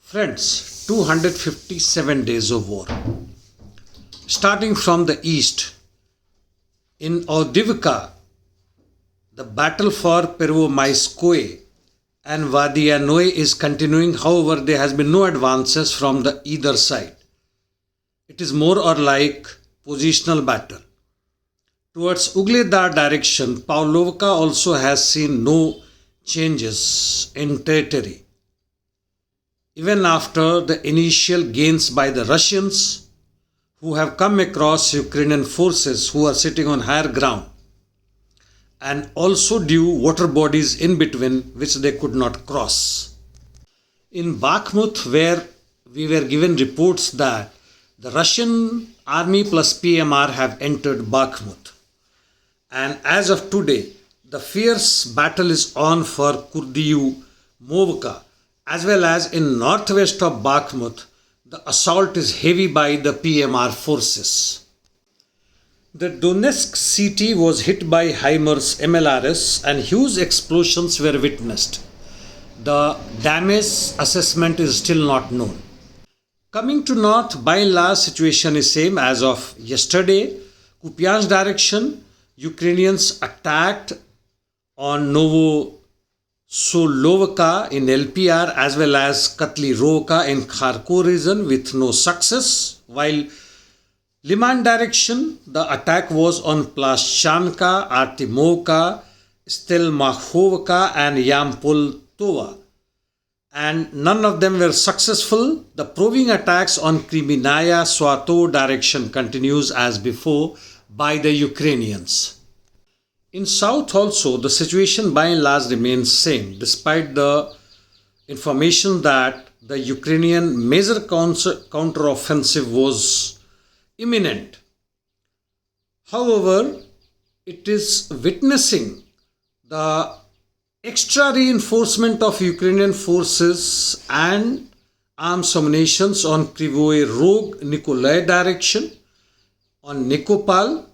Friends, 257 days of war. Starting from the east, in Avdiivka, the battle for Pervomaiskoye and Vadianoe is continuing. However, there has been no advances from the either side. It is more or like positional battle. Towards Ugledar direction, Pavlovka also has seen no changes in territory. Even after the initial gains by the Russians, who have come across Ukrainian forces who are sitting on higher ground, and also due water bodies in between which they could not cross. In Bakhmut, where we were given reports that the Russian army plus PMR have entered Bakhmut, and as of today, the fierce battle is on for Kurdiyu-Movka, as well as in northwest of Bakhmut, the assault is heavy by the PMR forces. The Donetsk City was hit by HIMARS MLRS and huge explosions were witnessed. The damage assessment is still not known. Coming to north, by and large situation is same as of yesterday. Kupiansk direction, Ukrainians attacked on Novosolovka in LPR as well as Katlirovka in Kharkov region with no success, while Liman direction, the attack was on Plashanka, Artemovka, Stelmakhovka and Yampoltova, and none of them were successful. The probing attacks on Kriminaya Swato direction continues as before by the Ukrainians. In south also, the situation by and large remains same, despite the information that the Ukrainian major counter-offensive was imminent. However, it is witnessing the extra reinforcement of Ukrainian forces and arms munitions on Krivoy Rog Nikolai direction, on Nikopol,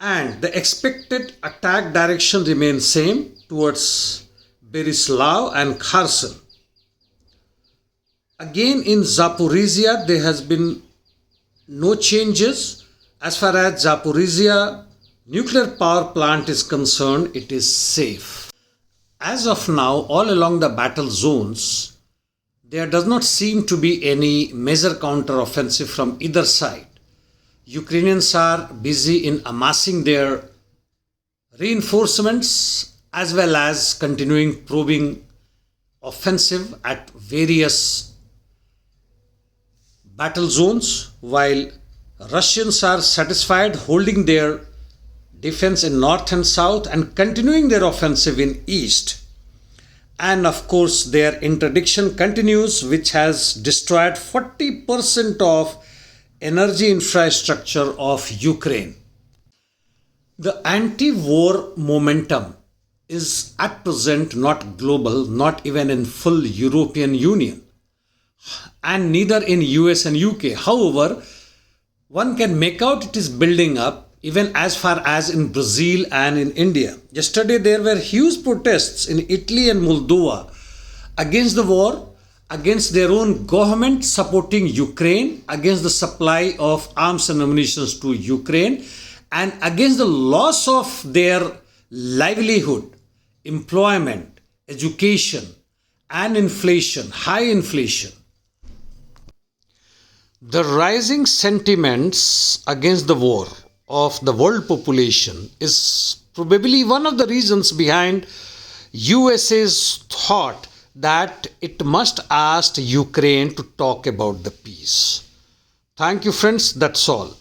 and the expected attack direction remains same towards Berislav and Kherson. Again in Zaporizhia there has been no changes. As far as Zaporizhia nuclear power plant is concerned, it is safe. As of now, all along the battle zones, there does not seem to be any major counter-offensive from either side. Ukrainians are busy in amassing their reinforcements as well as continuing probing offensive at various battle zones, while Russians are satisfied holding their defense in north and south and continuing their offensive in east. And of course their interdiction continues, which has destroyed 40% of energy infrastructure of Ukraine. The anti-war momentum is at present not global, not even in full European Union, and neither in US and UK. However, one can make out it is building up even as far as in Brazil and in India. Yesterday there were huge protests in Italy and Moldova against the war, against their own government supporting Ukraine, against the supply of arms and ammunition to Ukraine, and against the loss of their livelihood, employment, education, and inflation, high inflation. The rising sentiments against the war of the world population is probably one of the reasons behind USA's thought that it must ask Ukraine to talk about the peace. Thank you friends, that's all.